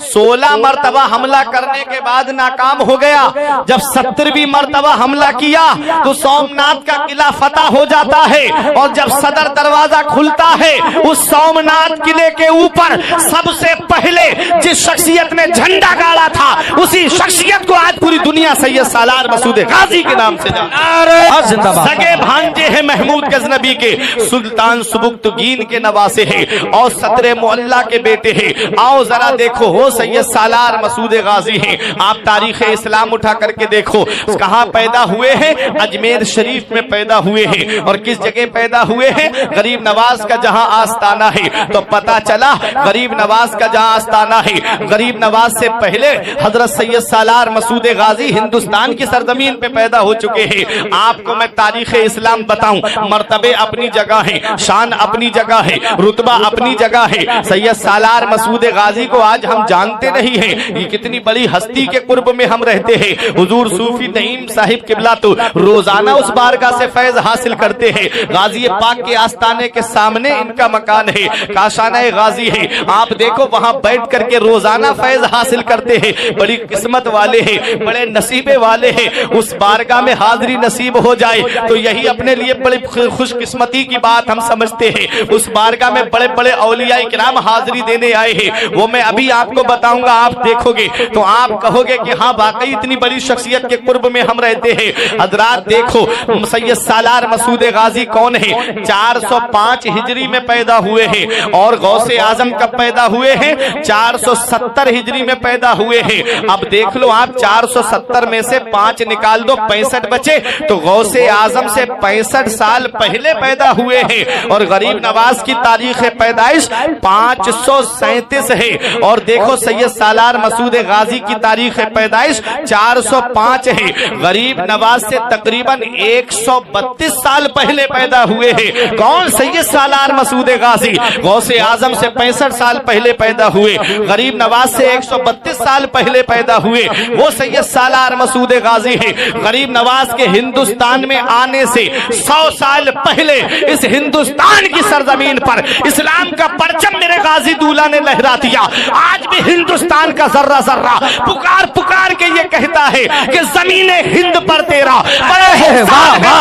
16 मरतबा हमला करने के बाद नाकाम हो गया। जब 70वीं मरतबा हमला किया तो सोमनाथ का किला फतह हो जाता है, और जब सदर दरवाजा खुलता है उस सोमनाथ किले के ऊपर सबसे पहले जिस शख्सियत ने झंडा गाड़ा था उसी शख्सियत को आज पूरी दुनिया सैयद सालार मसूद गाजी के नाम से जानती है। सगे भांजे हैं महमूद गजनबी के, सुल्तान सुबुक्तगीन के नवासे हैं और सदर मोहल्ला के बेटे हैं। आओ जरा देखो, हो सैयद सालार मसूद गाजी हैं। आप तारीख इस्लाम उठा करके देखो, कहाँ पैदा हुए हैं? अजमेर शरीफ में पैदा हुए हैं। और किस जगह पैदा हुए हैं? गरीब नवाज का जहां आस्ताना है। तो पता चला गरीब नवाज का जहां आस्ताना है, गरीब नवाज से पहले हजरत सैयद सालार मसूद गाजी हिंदुस्तान की सरजमीन पे पैदा हो चुके हैं। आपको मैं तारीख इस्लाम बताऊं, मर्तबे अपनी जगह है, शान अपनी जगह है, रुतबा अपनी जगह है। सैयद सालार मसूद गाजी को आज हम जानते नहीं हैं, ये कितनी बड़ी हस्ती के कुर्ब में हम रहते हैं। हुजूर सूफी नईम साहिब किबला तो रोजाना उस बारगाह से फैज हासिल करते हैं। गाजी पाक के आस्ताने के सामने इनका मकान है, काशाना गाजी है। आप देखो वहां बैठ करके रोजाना फैज हासिल करते हैं। बड़ी किस्मत वाले हैं, बड़े नसीबे वाले हैं। उस बारगाह में हाजिरी नसीब हो जाए तो यही अपने लिए बड़ी खुशकिस्मती की बात हम समझते हैं। उस बारगाह में बड़े बड़े औलिया किराम हाजिरी देने आए हैं, वो मैं अभी आपको बताऊंगा। आप देखोगे तो आप कहोगे कि हाँ वाकई इतनी बड़ी शख्सियत के कुर्ब में हम रहते हैं। हजरात देखो, सैयद सालार मसूद गाजी कौन है? 405 हिजरी में पैदा हुए हैं, और गौसे आजम कब पैदा हुए हैं? 470 हिजरी में पैदा हुए हैं। अब देख लो आप, 470 में से 5 निकाल दो, 65 बचे। तो गौसे आजम से 65 साल पहले पैदा हुए हैं। और गरीब नवाज की तारीख पैदाइश 537 है। और देखो सैयद सालार मसूद गाजी की तारीख पैदाइश 405 है। गरीब नवाज से तकरीबन 132 साल पहले पैदा हुए हैं। कौन? सैयद सालार मसूद गाजी। गौसे आजम से 65 साल पहले पैदा हुए, गरीब नवाज से 132 साल पहले पैदा हुए, वो सैयद सालार मसूद गाजी है। गरीब नवाज के हिंदुस्तान में आने से 100 साल पहले इस हिंदुस्तान की सरजमीन पर इस्लाम का परचम मेरे गाजी दूल्हा ने लहरा दिया। आज भी हिंदुस्तान का जर्रा जर्रा पुकार पुकार के ये कहता है कि जमीने हिंद पर तेरा बड़ा एहसान है,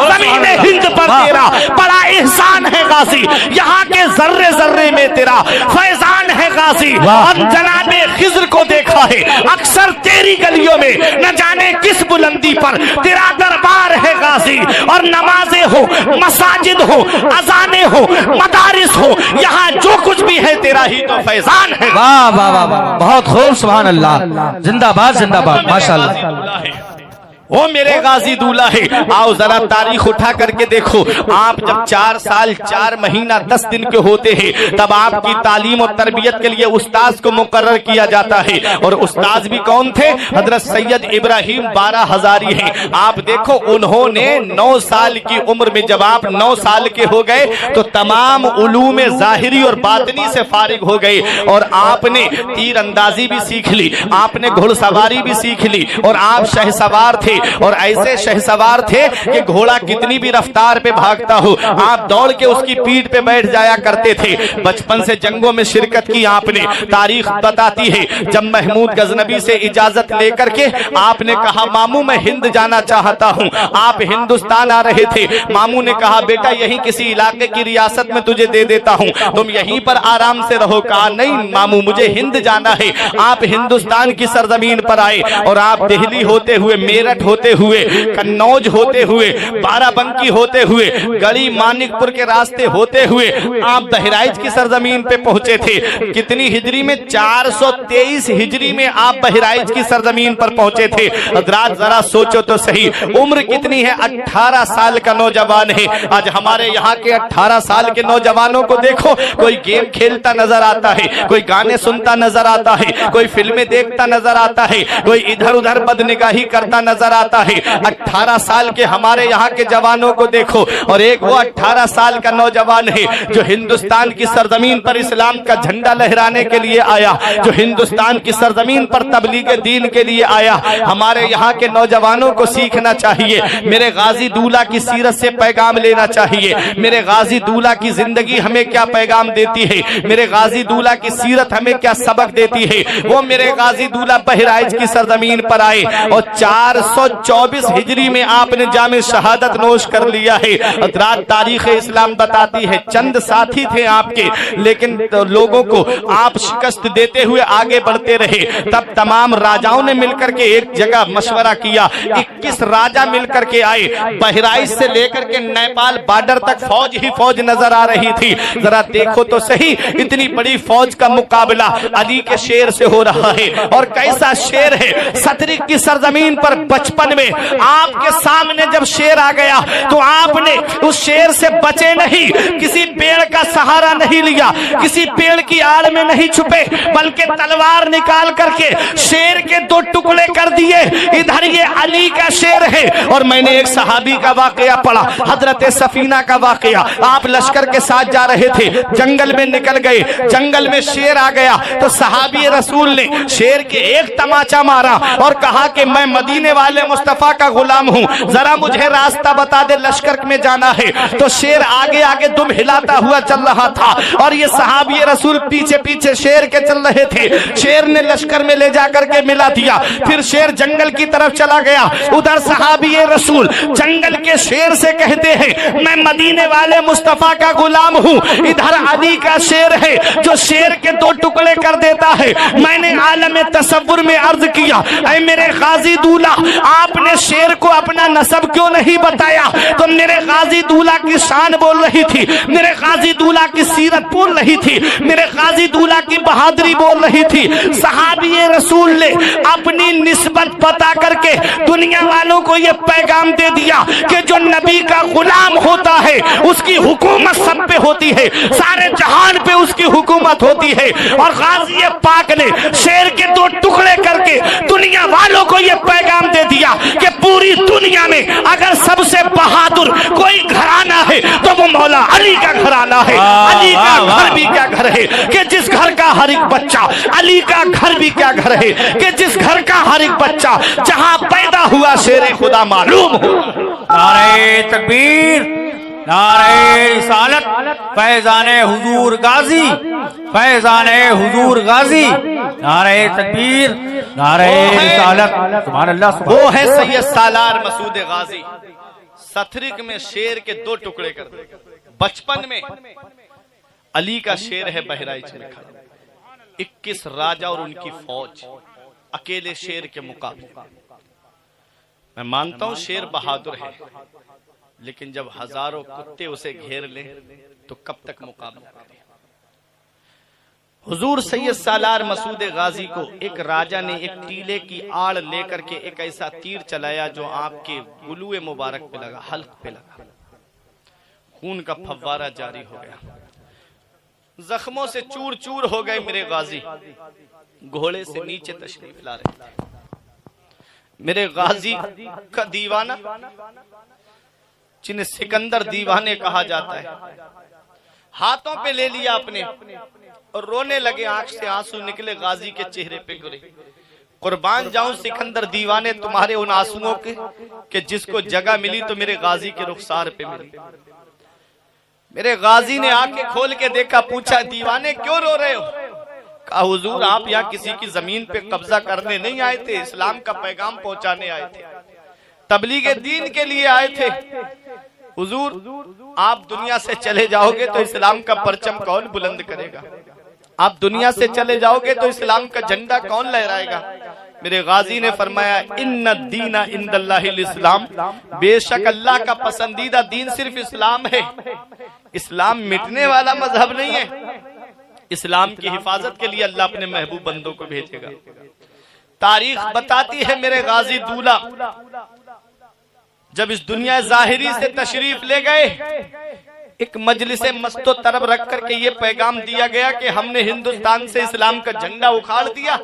जमीने हिंद पर तेरा बड़ा एहसान है गाजी, यहाँ के जर्रे जर्रे में तेरा फैजान है गाजी। हम जनाबे खिज्र को देखा है अक्सर तेरी गलियों में, न जाने किस बुलंदी पर तेरा दरबार है गाजी। और नमाजें हो, मसाजिद हो, अजाने हो, मदारिस हो, यहाँ जो कुछ भी है तेरा ही तो फैजान है। वाह वाह वाह, बहुत खूब, सुभान अल्लाह, जिंदाबाद जिंदाबाद, माशाअल्लाह। वो मेरे गाजी दूल्हा है। आओ जरा तारीख उठा करके देखो, आप जब 4 साल 4 महीना 10 दिन के होते हैं तब आपकी तालीम और तरबियत के लिए उस्ताद को मुकर्रर किया जाता है। और उस्ताद भी कौन थे? हजरत सैयद इब्राहिम 12 हजारी हैं। आप देखो, उन्होंने 9 साल की उम्र में, जब आप 9 साल के हो गए तो तमाम उलूम ज़ाहिरी और बातनी से फारिग हो गए, और आपने तीर अंदाजी भी सीख ली, आपने घुड़सवारी भी सीख ली, और आप शहसवार थे। और ऐसे शहसवार थे कि घोड़ा कितनी भी रफ्तार पे भागता हो आप दौड़ के उसकी पीठ पे बैठ जाया करते थे। बचपन से जंगों में शिरकत की आपने। तारीख बताती है जब महमूद गजनबी से इजाजत लेकर के आपने कहा मामू मैं हिंद जाना चाहता हूँ, आप हिंदुस्तान आ रहे थे। मामू ने कहा बेटा यही किसी इलाके की रियासत में तुझे दे देता हूँ, तुम यहीं पर आराम से रहो। कहा नहीं मामू मुझे हिंद जाना है। आप हिंदुस्तान की सरजमीन पर आए और आप दिल्ली होते हुए, मेरठ होते हुए, कन्नौज होते हुए, बाराबंकी होते हुए, गढ़ी मानिकपुर के रास्ते होते हुए आप बहराइच की सरजमीन पे पहुंचे थे। कितनी हिजरी में? 423 हिजरी में आप बहराइच की सरजमीन पर पहुंचे थे। हजरात जरा सोचो तो सही, उम्र कितनी है? 18 साल का नौजवान है। आज हमारे यहाँ के 18 साल के नौजवानों को देखो, कोई गेम खेलता नजर आता है, कोई गाने सुनता नजर आता है, कोई फिल्में देखता नजर आता है, कोई इधर उधर बदनिगाही करता नजर آتا ہے 18 سال کے ہمارے یہاں کے جوانوں کو دیکھو، اور ایک وہ 18 سال کا نوجوان ہے جو ہندوستان کی سرزمین پر اسلام کا جھنڈا لہرانے کے لیے آیا، جو ہندوستان کی سرزمین پر تبلیغ دین کے لیے آیا۔ ہمارے یہاں کے نوجوانوں کو سیکھنا چاہیے، میرے غازی دولہ کی سیرت سے پیغام لینا چاہیے، میرے غازی دولہ کی زندگی ہمیں کیا پیغام دیتی ہے، میرے غازی دولہ کی سیرت ہمیں کیا سبق دیتی ہے۔ وہ میرے غازی دولہ بہرائچ کی سرزمین پر آئے اور 424 ہجری میں آپ نے جام شہادت نوش کر لیا ہے۔ حضرات تاریخ اسلام بتاتی ہے چند ساتھی تھے آپ کے، لیکن لوگوں کو آپ شکست دیتے ہوئے آگے بڑھتے رہے۔ تب تمام راجاؤں نے مل کر کے ایک جگہ مشورہ کیا، 21 راجہ مل کر کے آئے، بہرائچ سے لے کر کے نیپال بارڈر تک فوج ہی فوج نظر آ رہی تھی۔ ذرا دیکھو تو صحیح، اتنی بڑی فوج کا مقابلہ علی کے شیر سے ہو رہا ہے، اور کیسا شیر ہے۔ سترک کی سرزمین پر بچپن میں آپ کے سامنے جب شیر آ گیا تو آپ نے اس شیر سے بچے نہیں، کسی پیڑ کا سہارا نہیں لیا، کسی پیڑ کی آڑ میں نہیں چھپے، بلکہ تلوار نکال کر کے شیر کے 2 ٹکڑے کر دیے۔ ادھر یہ علی کا شیر ہے، اور میں نے ایک صحابی کا واقعہ پڑھا، حضرت سفینہ کا واقعہ۔ آپ لشکر کے ساتھ جا رہے تھے، جنگل میں نکل گئے، جنگل میں شیر آ گیا تو صحابی رسول نے شیر کے ایک تماچا مارا اور کہا کہ میں مدینے والے مصطفیٰ کا غلام ہوں، ذرا مجھے راستہ بتا دے، لشکر میں جانا ہے۔ تو شیر آگے آگے دم ہلاتا ہوا چل رہا تھا، اور یہ صحابی رسول پیچھے پیچھے شیر کے چل رہے تھے۔ شیر نے لشکر میں لے جا کر کے ملا دیا، پھر شیر جنگل کی طرف چلا گیا۔ ادھر صحابی رسول جنگل کے شیر سے کہتے ہیں میں مدینے والے مصطفیٰ کا غلام ہوں، ادھر علی کا شیر ہے جو شیر کے 2 ٹکڑے کر دیتا ہے۔ میں نے عالم تصور میں عرض کیا اے میرے غازی دولہ، آپ نے شیر کو اپنا نسب کیوں نہیں بتایا؟ تو میرے غازی دولہ کی شان بول رہی تھی، میرے غازی دولہ کی سیرت بول رہی تھی، میرے غازی دولہ کی بہادری بول رہی تھی۔ صحابی رسول نے اپنی نسبت بتا کر کے دنیا والوں کو یہ پیغام دے دیا کہ جو نبی کا غلام ہوتا ہے اس کی حکومت سب پہ ہوتی ہے، سارے جہان پہ اس کی حکومت ہوتی ہے۔ اور غازی پاک نے شیر کے 2 ٹکڑے کر کے دنیا والوں کو یہ پیغام دے دیا کہ پوری دنیا میں اگر سب سے بہادر کوئی گھرانہ ہے تو وہ مولا علی کا گھرانہ ہے۔ علی کا گھر بھی کیا گھر ہے کہ جس گھر کا ہر ایک بچہ، علی کا گھر بھی کیا گھر ہے کہ جس گھر کا ہر ایک بچہ جہاں پیدا ہوا شیر خدا معلوم ہو۔ نعرہ تکبیر، نعرہ رسالت، فیضان حضور غازی، فیضان حضور غازی، نعرہ تکبیر، نعرہ رسالت، سبحان اللہ۔ وہ ہے سید سالار مسعود غازی، سترک میں شیر کے 2 ٹکڑے کر دے۔ بچپن میں علی کا شیر ہے بہرائچ میں کھڑا، 21 راجہ اور ان کی فوج اکیلے شیر کے مقابلے۔ میں مانتا ہوں شیر بہادر ہے، لیکن جب ہزاروں کتے اسے گھیر لیں تو کب تک مقابلہ کریں؟ حضور سید سالار مسعود غازی کو ایک راجہ نے ایک ٹیلے کی آڑ لے کر کے ایک ایسا تیر چلایا جو آپ کے گلوئے مبارک پہ لگا، حلق پہ لگا، خون کا پھوارہ جاری ہو گیا، زخموں سے چور چور ہو گئے۔ میرے غازی گھوڑے سے نیچے تشریف لا رہے تھے۔ میرے غازی کا دیوانہ، جنہیں سکندر دیوانے کہا جاتا ہے، ہاتھوں پہ لے لیا اپنے اور رونے لگے، آنکھ سے آنسو نکلے، غازی کے چہرے پہ گرے۔ قربان جاؤں سکندر دیوانے تمہارے ان آنسوؤں کے کہ جس کو جگہ ملی تو میرے غازی کے رخسار پہ ملی۔ میرے غازی نے آنکھیں کھول کے دیکھا، پوچھا دیوانے کیوں رو رہے ہو؟ کہا حضور آپ یہاں کسی کی زمین پہ قبضہ کرنے نہیں آئے تھے، اسلام کا پیغام پہنچانے آئے تھے، تبلیغ دین کے لیے آئے تھے۔ حضور آپ دنیا سے چلے جاؤ گے تو اسلام کا پرچم کون بلند کرے گا؟ آپ دنیا سے چلے جاؤ گے تو اسلام کا جھنڈا کون لہرائے گا؟ میرے غازی نے فرمایا ان الدین عند اللہ الاسلام، بے شک اللہ کا پسندیدہ دین صرف اسلام ہے۔ اسلام مٹنے والا مذہب نہیں ہے، اسلام کی حفاظت کے لیے اللہ اپنے محبوب بندوں کو بھیجے گا۔ تاریخ بتاتی ہے میرے غازی دولہ جب اس دنیا ظاہری سے تشریف لے گئے، ایک مجلس مست و طرب رکھ کر کے یہ پیغام دیا گیا کہ ہم نے ہندوستان سے اسلام کا جھنڈا اکھاڑ دیا،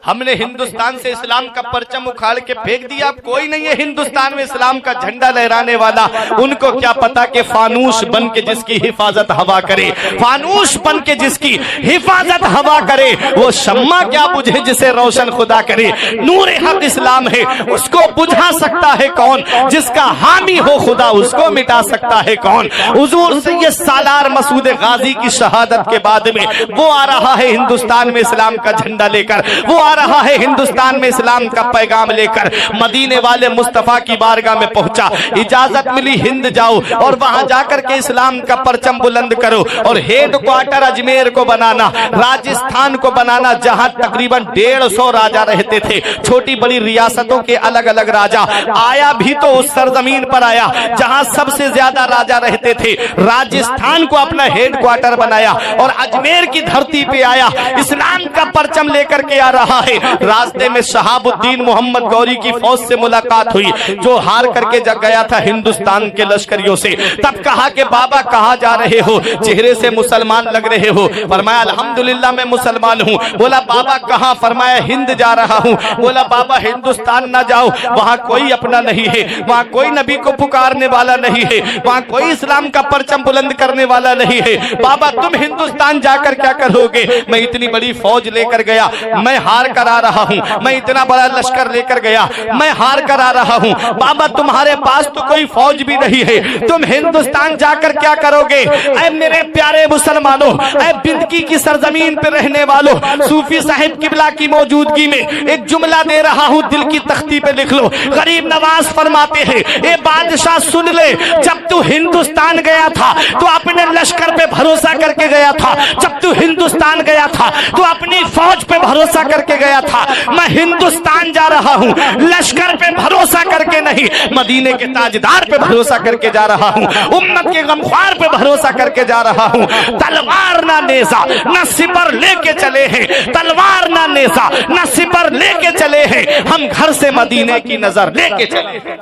हमने हिंदुस्तान से इस्लाम का परचम उखाड़ के फेंक दिया, अब कोई नहीं है हिंदुस्तान में इस्लाम का झंडा लहराने वाला। उनको क्या पता कि फानूस बन के जिसकी हिफाजत हवा करे, फानूस बन के जिसकी हिफाजत हवा करे, वो शम्मा क्या बुझे जिसे रोशन खुदा करे। नूर हक इस्लाम है, उसको बुझा सकता है कौन, जिसका हामी हो खुदा उसको मिटा सकता है कौन। हुजूर सैयद सालार मसूद गाजी की शहादत के बाद में वो आ रहा है हिंदुस्तान में इस्लाम का झंडा लेकर, वो आ रहा है हिंदुस्तान में इस्लाम का पैगाम लेकर। मदीने वाले मुस्तफा की बारगाह में पहुंचा, इजाजत मिली हिंद जाओ और वहां जाकर के इस्लाम का परचम बुलंद करो। और हेड क्वार्टर अजमेर को बनाना, राजस्थान को बनाना, जहां तकरीबन 150 राजा रहते थे, छोटी बड़ी रियासतों के अलग अलग राजा। आया भी तो उस सरजमीन पर आया जहां सबसे ज्यादा राजा रहते थे, राजस्थान को अपना हेड क्वार्टर बनाया और अजमेर की धरती पे आया, इस्लाम का परचम लेकर के आ रहा है। रास्ते में शहाबुद्दीन मोहम्मद गौरी की फौज से मुलाकात हुई, जो हार करके जग गया था हिंदुस्तान के लश्करियों से। तब कहा कि बाबा कहाँ जा रहे हो, चेहरे से मुसलमान लग रहे हो। फरमाया अल्हम्दुलिल्लाह मैं मुसलमान हूँ। बोला बाबा कहाँ, फरमाया हिंद जा रहा हूँ। बोला बाबा हिंदुस्तान ना जाओ, वहाँ कोई अपना नहीं है, वहाँ कोई नबी को पुकारने वाला नहीं है, वहाँ कोई इस्लाम का परचम बुलंद करने वाला नहीं है। बाबा तुम हिंदुस्तान जाकर क्या करोगे? मैं इतनी बड़ी फौज लेकर गया, मैं हार कर आ रहा हूँ, मैं इतना बड़ा लश्कर लेकर गया, मैं हार कर आ रहा हूँ। बाबा तुम्हारे पास तो कोई फौज भी नहीं है, तुम हिंदुस्तान जाकर क्या करोगे? ऐ मेरे प्यारे मुसलमानों, ऐ बिंदकी की सरजमीन पे रहने वालों, सूफी साहिब किबला की मौजूदगी में एक जुमला दे रहा हूँ, दिल की तख्ती पे लिख लो। गरीब नवाज फरमाते हैं, ए बादशाह सुन ले, जब तू हिंदुस्तान गया था तो अपने लश्कर पे भरोसा करके गया था, जब तू हिंदुस्तान गया था तो अपनी फौज पे भरोसा करके गया था। मैं हिंदुस्तान जा रहा हूँ लश्कर पे भरोसा करके नहीं, मदीने के ताजदार पे भरोसा करके जा रहा हूँ, उम्मत के गमख्वार पे भरोसा करके जा रहा हूँ। तलवार ना नेजा ना सिपर लेके चले हैं, तलवार ना नेजा ना सिपर लेके चले हैं, हम घर से मदीने की नजर लेके चले हैं।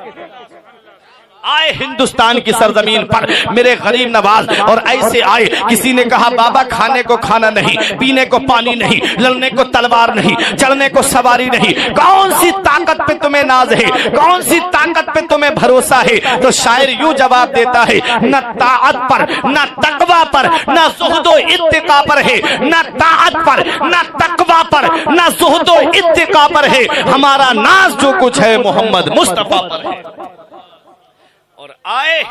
आए हिंदुस्तान की सरजमीन पर मेरे गरीब नवाज, और ऐसे आए। किसी ने कहा बाबा खाने को खाना नहीं, पीने को पानी नहीं, लड़ने को तलवार नहीं, चढ़ने को सवारी नहीं, कौन सी ताकत पे तुम्हें नाज है, कौन सी ताकत पे तुम्हें भरोसा है? तो शायर यूं जवाब देता है, न ताअत पर न तकवा पर न ज़ुहदो इत्तिका पर है, न ताअत पर न तकवा पर न ज़ुहदो इत्तिका पर है, हमारा नाज जो कुछ है मोहम्मद मुस्तफा पर है। और आए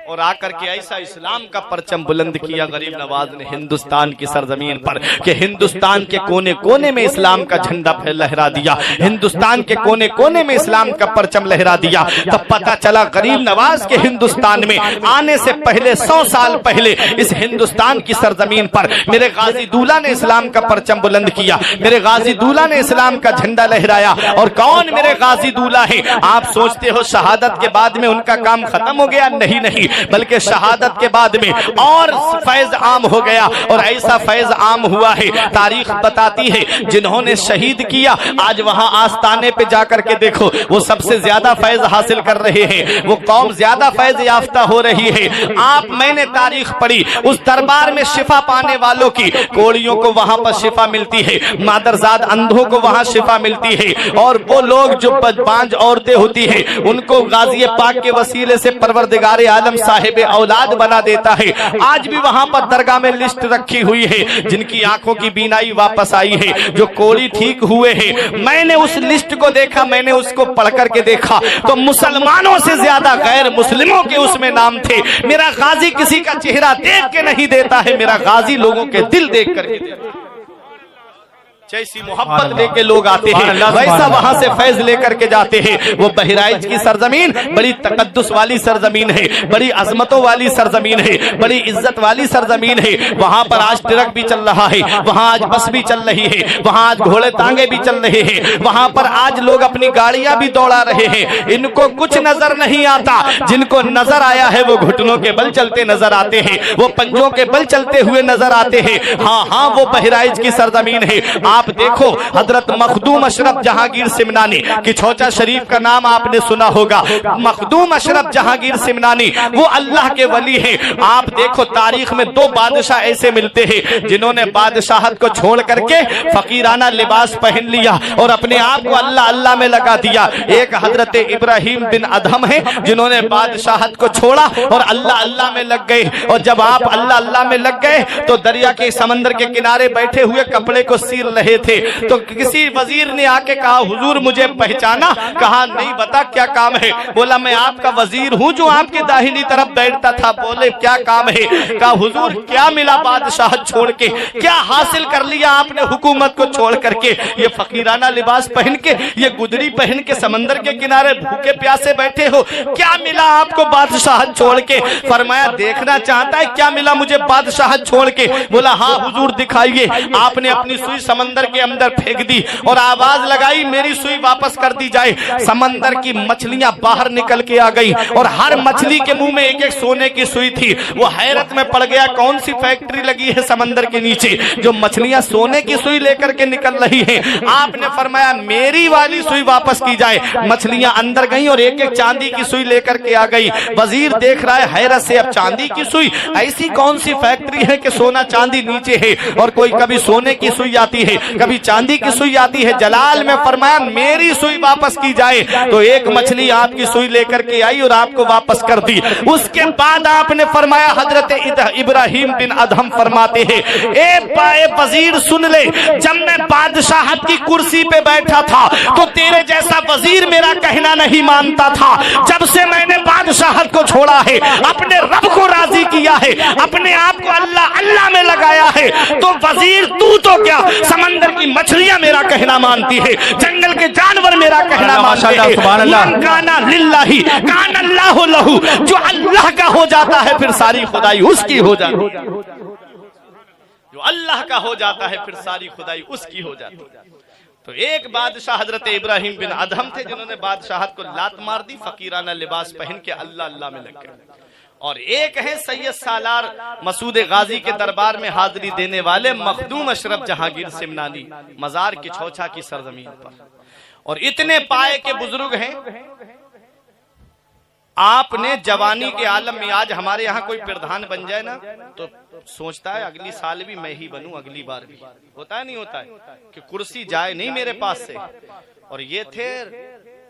और आकर के ऐसा इस्लाम का परचम बुलंद किया गरीब नवाज ने हिंदुस्तान की सरजमीन पर कि हिंदुस्तान के कोने कोने में इस्लाम का झंडा लहरा दिया, हिंदुस्तान के कोने कोने में इस्लाम का परचम लहरा दिया। तब पता चला गरीब नवाज के हिंदुस्तान में आने से पहले 100 साल पहले इस हिंदुस्तान की सरजमीन पर मेरे गाजी दूल्हा ने इस्लाम का परचम बुलंद किया, मेरे गाजी दूल्हा ने इस्लाम का झंडा लहराया। और कौन मेरे गाजी दूल्हा है? आप सोचते हो शहादत के बाद में उनका काम खत्म हो गया? नहीं नहीं, बल्कि शहादत के बाद में और फैज आम हो गया। और ऐसा फैज आम हुआ है, तारीख बताती है, जिन्होंने शहीद किया आज वहां आस्ताने पे जाकर के देखो, वो सबसे ज्यादा फैज हासिल कर रहे हैं, वो कौम ज्यादा फैज याफ्ता हो रही है। आप मैंने तारीख पढ़ी, उस दरबार में शिफा पाने वालों की, कोड़ियों को वहां पर शिफा मिलती है, मादरजाद अंधों को वहां शिफा मिलती है, और वो लोग जो पांच औरतें होती है उनको गाजी पाक के वसीले से परवरदिगार आलम साहिब औलाद बना देता है। आज भी वहां पर दरगाह में लिस्ट रखी हुई है, जिनकी आंखों की बीनाई वापस आई है, जो कोड़ी ठीक हुए हैं। मैंने उस लिस्ट को देखा, मैंने उसको पढ़ करके देखा तो मुसलमानों से ज्यादा गैर मुस्लिमों के उसमें नाम थे। मेरा गाजी किसी का चेहरा देख के नहीं देता है, मेरा गाजी लोगों के दिल देख करके देता है। जैसी मोहब्बत लेके लोग आते हैं वैसा वहां से फैज लेकर के जाते हैं। वो बहराइच की सरजमीन बड़ी तकद्दुस वाली सरजमीन है, बड़ी अजमतों वाली सरजमीन है, बड़ी इज्जत वाली सरजमीन है। वहां पर आज ट्रक भी चल रहा है, वहां आज बस भी चल रही है, वहां आज घोड़े तांगे भी चल रहे हैं, वहां पर आज लोग अपनी गाड़ियां भी दौड़ा रहे हैं। इनको कुछ नजर नहीं आता, जिनको नजर आया है वो घुटनों के बल चलते नजर आते हैं, वो पंजों के बल चलते हुए नजर आते हैं। हाँ हाँ, वो बहराइच की सरजमीन है। आप देखो हजरत मखदूम अशरफ जहांगीर सिमनानी की छोचा शरीफ का नाम आपने सुना होगा। मखदूम अशरफ जहांगीर सिमनानी वो अल्लाह के वली हैं। आप देखो तारीख में दो बादशाह ऐसे मिलते हैं जिन्होंने बादशाहत को छोड़ करके फकीराना लिबास पहन लिया और अपने आप को अल्लाह अल्लाह में लगा दिया। एक हजरत इब्राहिम बिन अदहम है जिन्होंने बादशाहत को छोड़ा और अल्लाह अल्लाह में लग गए। और जब आप अल्लाह अल्लाह में लग गए तो दरिया के समंदर के किनारे बैठे हुए कपड़े को सीर रहे थे तो किसी वजीर ने आके कहा हुजूर मुझे पहचाना? कहा नहीं, बता क्या काम है? बोला मैं आपका वजीर हूँ जो आपकी दाहिनी तरफ बैठता था। बोले क्या काम है? कहा हुजूर क्या मिला बादशाहत छोड़ के, क्या हासिल कर लिया आपने हुकूमत को छोड़ करके? ये फकीराना लिबास पहन के, ये गुदड़ी पहन के समंदर के किनारे भूखे प्यासे बैठे हो, क्या मिला आपको बादशाहत छोड़ के? फरमाया देखना चाहता है क्या मिला मुझे बादशाहत छोड़ के? बोला हाँ हुजूर दिखाइए। आपने अपनी सुई समंदर के अंदर फेंक दी और आवाज लगाई मेरी सुई वापस कर दी जाए। समंदर की मछलियां बाहर निकल के आ गई और हर मछली के मुंह में एक एक सोने की सुई थी। वो हैरत में पड़ गया, कौन सी फैक्ट्री लगी है समंदर के नीचे जो मछलियां सोने की सुई लेकर के निकल रही हैं? आपने फरमाया मेरी वाली सुई वापस की जाए। मछलियां अंदर गई और एक एक चांदी की सुई लेकर के आ गई। वजीर देख रहा है हैरत से, अब चांदी की सुई, ऐसी कौन सी फैक्ट्री है कि सोना चांदी नीचे है और कोई कभी सोने की सुई आती है कभी चांदी की सुई आती है। जलाल में फरमाया मेरी सुई वापस की जाए। तो एक मछली आपकी सुई लेकर के आई और आपको वापस कर दी। उसके बाद आपने फरमाया हजरत इब्राहिम बिन अदहम फरमाते हैं ए वजीर सुन ले, जब मैं बादशाहत की कुर्सी पे बैठा था तो तेरे जैसा वजीर मेरा कहना नहीं मानता था। जब से मैंने बादशाहत को छोड़ा है, अपने रब को राजी किया है, अपने आप को अल्लाह अल्लाह में लगाया है, तो वजीर तू तो क्या समंदर की मछलियां मेरा कहना मानती है, जंगल के जानवर मेरा कहना मानते हैं। काना लिल्लाही कान अल्लाहु लहू, जो अल्लाह का हो जाता है फिर सारी खुदाई उसकी हो जाती है। जो अल्लाह का हो जाता है फिर सारी खुदाई उसकी हो जाती है। तो एक बादशाह हजरत इब्राहिम बिन अदहम थे जिन्होंने बादशाहत को लात मार दी, फकीराना लिबास पहन के अल्लाह अल्लाह में लग गए। और एक है सैयद सालार मसूद गाजी के दरबार में हाजिरी देने वाले मखदूम अशरफ जहांगीर सिमनानी, मजार की छौछा की सरजमीन पर। और इतने पाए के बुजुर्ग हैं। आपने जवानी के आलम में, आज हमारे यहाँ कोई प्रधान बन जाए ना तो सोचता है अगली साल भी मैं ही बनूं, अगली बार भी। होता है नहीं होता है कि कुर्सी जाए नहीं मेरे पास से। और ये थे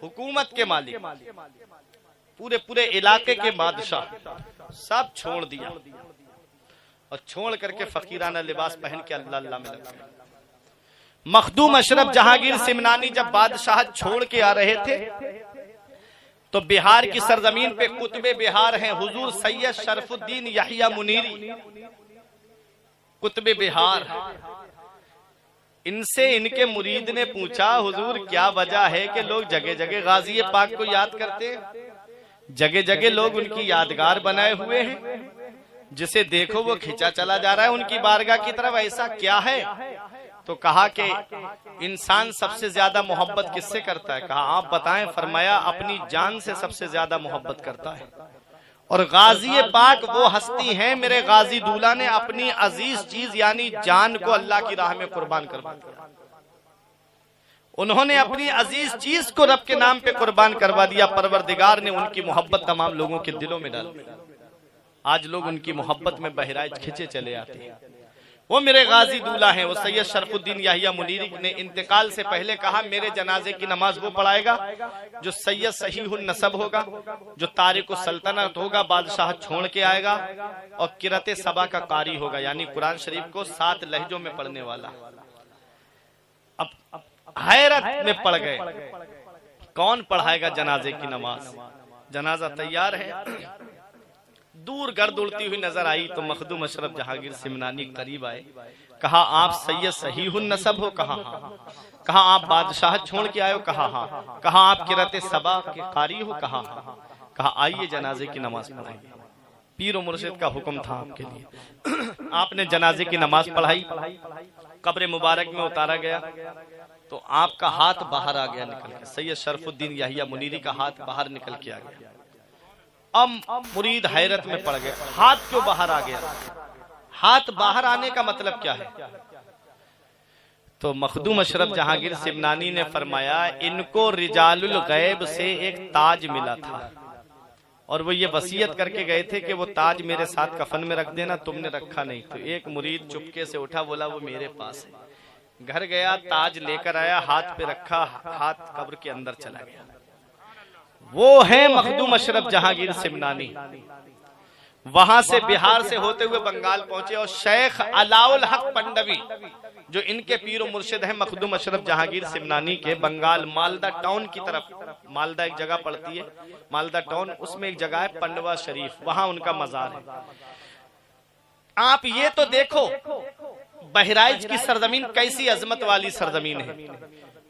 हुकूमत के मालिक, पूरे इलाके के बादशाह, सब छोड़ दिया और छोड़ करके फकीराना लिबास पहन के अल्लाह अल्लाह में लग गए। मखदूम अशरफ जहांगीर सिमनानी जब बादशाह छोड़ के आ रहे थे तो बिहार की सरजमीन पे कुतुबे बिहार हैं हुजूर सैयद शरफुद्दीन यहिया मुनीरी, कुतुबे बिहार। इनसे इनके मुरीद ने पूछा हुजूर क्या वजह है कि लोग जगह जगह गाजी पाक को याद करते हैं, जगह जगह लोग उनकी यादगार बनाए हुए हैं, जिसे देखो वो खिंचा चला जा रहा है उनकी बारगाह की तरफ, ऐसा क्या है? तो कहा कि इंसान सबसे ज्यादा मोहब्बत किससे करता है? कहा आप बताएं। फरमाया अपनी जान से सबसे ज्यादा मोहब्बत करता है। और गाजी पाक वो हस्ती हैं, मेरे गाजी दूल्हा ने अपनी अजीज चीज यानी जान को अल्लाह की राह में कुर्बान करवा दिया। उन्होंने अपनी अजीज चीज को रब के नाम पे कुर्बान करवा दिया। परवरदिगार ने उनकी मोहब्बत तमाम लोगों के दिलों में डाल दी। आज लोग उनकी मोहब्बत में बहराइच खिंचे चले आते हैं। वो मेरे गाजी दूल्हा हैं। वो सैयद शरफुद्दीन याहिया मुनीरी ने इंतकाल से पहले कहा मेरे जनाजे की नमाज वो पढ़ाएगा जो सैयद सहीहुन नसब होगा, जो तारिक सल्तनत होगा, बादशाह छोड़ के आएगा, और किरते सबा का कारी होगा यानी कुरान शरीफ को 7 लहजों में पढ़ने वाला। अब हैरत में पड़ गए, कौन पढ़ाएगा जनाजे की नमाज? जनाजा तैयार है, दूर गर्द उड़ती हुई नजर आई तो मखदूम अशरफ जहांगीर सिमनानी करीब आए। कहा आप सैयद सहीहुन नसब हो? कहा हाँ। कहा आप बादशाह छोड़ के आए हो? कहा हाँ। कहा आप किरते सबा के कारी हो? कहा हाँ। कहा आइए जनाजे की नमाज पढ़ाइए। पीर और मुर्शिद का हुक्म था आपके लिए। आपने जनाजे की नमाज पढ़ाई, कब्र मुबारक में उतारा गया तो आपका हाथ बाहर आ गया निकल के। सैयद शरफुद्दीन याहिया मुनीरी का हाथ बाहर निकल के आ गया। अब मुरीद हैरत में पड़ गए, हाथ क्यों बाहर आ गया? हाथ बाहर आने का मतलब क्या है? تو مخدوم اشرف جہانگیر سمنانی نے فرمایا ان کو رجال الغیب سے ایک تاج ملا تھا، اور وہ یہ وصیت کر کے گئے تھے کہ وہ تاج میرے ساتھ کفن میں رکھ دینا، تم نے رکھا نہیں۔ تو ایک مرید چپکے سے اٹھا، بولا وہ میرے پاس ہے۔ گھر گیا، تاج لے کر آیا، ہاتھ پہ رکھا، ہاتھ قبر کے اندر چلا گیا۔ وہ ہیں مخدوم اشرف جہانگیر سمنانی۔ وہاں سے بہار سے ہوتے ہوئے بنگال پہنچے، اور شیخ علاء الحق پنڈوی جو ان کے پیر و مرشد ہیں مخدوم اشرف جہانگیر سمنانی کے، بنگال مالدہ ٹاؤن کی طرف، مالدہ ایک جگہ پڑتی ہے، مالدہ ٹاؤن، اس میں ایک جگہ ہے پنڈوا شریف، وہاں ان کا مزار ہے۔ آپ یہ تو دیکھو بہرائچ کی سرزمین کیسی عظمت والی سرزمین ہے۔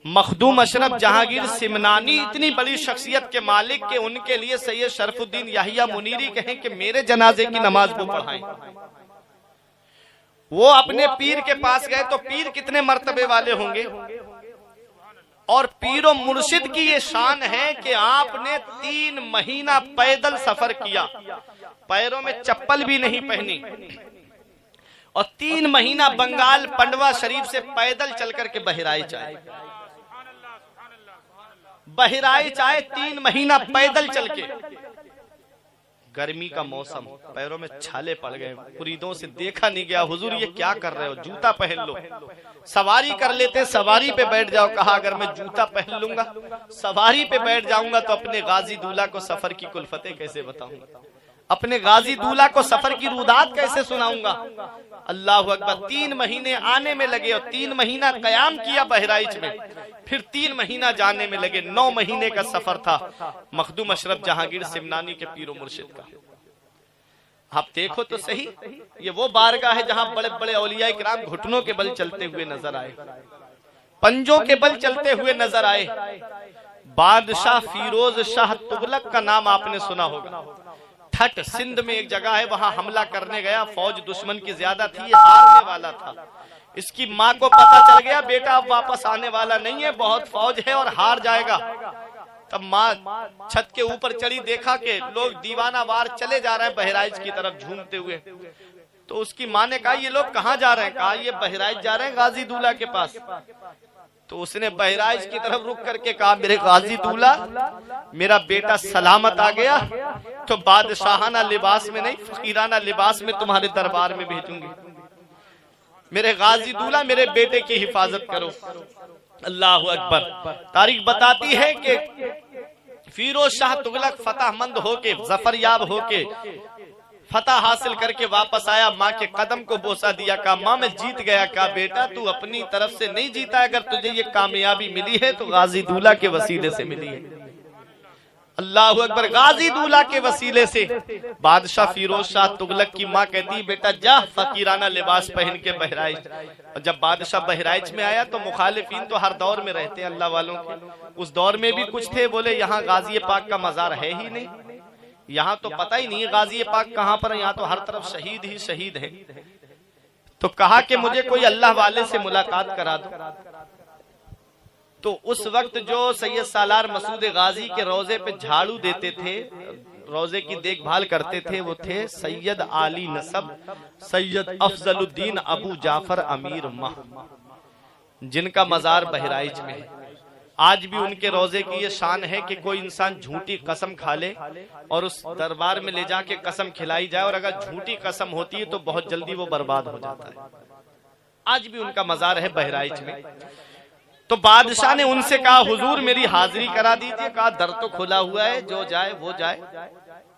مخدوم اشرف جہانگیر سمنانی اتنی بڑی شخصیت کے مالک کہ ان کے لیے سید شرف الدین یحییٰ منیری کہیں کہ میرے جنازے کی نماز وہ پڑھائیں۔ وہ اپنے پیر کے پاس گئے تو پیر کتنے مرتبے والے ہوں گے، اور پیر و مرشد کی یہ شان ہے کہ آپ نے 3 مہینہ پیدل سفر کیا، پیروں میں چپل بھی نہیں پہنی، اور 3 مہینہ بنگال پنڈوا شریف سے پیدل چل کر کے بہرائچ آئے۔ بہرائچ آئے 3 مہینہ پیدل چل کے، گرمی کا موسم، پیروں میں چھالے پڑ گئے، مریدوں سے دیکھا نہیں گیا، حضور یہ کیا کر رہے ہو، جوتا پہن لو، سواری کر لیتے، سواری پہ بیٹھ جاؤ۔ کہا اگر میں جوتا پہن لوں گا، سواری پہ بیٹھ جاؤں گا تو اپنے غازی دولہ کو سفر کی کلفتیں کیسے بتاؤں گا، اپنے غازی دولہ کو سفر کی رودات کیسے سناؤں گا۔ اللہ اکبر، 3 مہینے آنے میں لگے، اور 3 مہینہ قیام کیا بہرائچ میں، پھر 3 مہینہ جانے میں لگے، 9 مہینے کا سفر تھا مخدوم اشرف جہانگیر سمنانی کے پیر و مرشد کا۔ آپ دیکھو تو صحیح، یہ وہ بارگاہ ہے جہاں بڑے بڑے اولیاء کرام گھٹنوں کے بل چلتے ہوئے نظر آئے، پنجوں کے بل چلتے ہوئے نظر آئے۔ بادشاہ فیروز شاہ تغلق کا نام آپ نے سنا ہوگا، ٹھٹ سندھ میں ایک جگہ ہے، وہاں حملہ کرنے گیا، فوج دشمن کی زیادہ تھی، یہ ہارنے والا تھا۔ اس کی ماں کو پتا چل گیا بیٹا اب واپس آنے والا نہیں ہے، بہت فوج ہے اور ہار جائے گا۔ تب ماں چھت کے اوپر چڑھی، دیکھا کہ لوگ دیوانہ وار چلے جا رہے ہیں بہرائچ کی طرف جھومتے ہوئے، تو اس کی ماں نے کہا یہ لوگ کہاں جا رہے ہیں؟ کہا یہ بہرائچ جا رہے ہیں غازی دولہ کے پاس۔ تو اس نے بہرائچ کی طرف رک کر کے کہا میرے غازی دولہ، میرا بیٹا سلامت آ گیا تو بادشاہانہ لباس میں نہیں، فقیرانہ لباس میں تمہارے دربار میں بھیجوں گی، میرے غازی دولہ میرے بیٹے کی حفاظت کرو۔ اللہ اکبر۔ تاریخ بتاتی ہے کہ فیروز شاہ تغلق فتح مند ہو کے، ظفر یاب ہو کے، فتح حاصل کر کے واپس آیا، ماں کے قدم کو بوسہ دیا، کہا ماں میں جیت گیا۔ کہا بیٹا تو اپنی طرف سے نہیں جیتا، اگر تجھے یہ کامیابی ملی ہے تو غازی دولہ کے وسیلے سے ملی ہے۔ اللہ اکبر، غازی دولہ کے وسیلے سے۔ بادشاہ فیروز شاہ تغلق کی ماں کہتی بیٹا جا فقیرانہ لباس پہن کے بہرائچ۔ اور جب بادشاہ بہرائچ میں آیا تو مخالفین تو ہر دور میں رہتے ہیں اللہ والوں کے، اس دور میں بھی کچھ تھے، بولے یہاں غازی پاک کا مزار ہے ہی نہیں، یہاں تو پتہ ہی نہیں غازی پاک کہاں پر ہے، یہاں تو ہر طرف شہید ہی شہید ہے۔ تو کہا کہ مجھے کوئی اللہ والے سے ملاقات کرا دو۔ تو اس وقت جو سید سالار مسعود غازی کے روضے پہ جھاڑو دیتے تھے، روضے کی دیکھ بھال کرتے تھے، وہ تھے سید عالی نسب سید افضل الدین ابو جعفر امیر مہ، جن کا مزار بہرائچ میں ہے۔ آج بھی ان کے روضے کی یہ شان ہے کہ کوئی انسان جھوٹی قسم کھا لے اور اس دربار میں لے جا کے قسم کھلائی جائے، اور اگر جھوٹی قسم ہوتی ہے تو بہت جلدی وہ برباد ہو جاتا ہے۔ آج بھی ان کا مزار ہے بہرائچ میں۔ تو بادشاہ نے ان سے کہا حضور میری حاضری کرا دیجئے۔ کہا در تو کھلا ہوا ہے، جو جائے وہ جائے،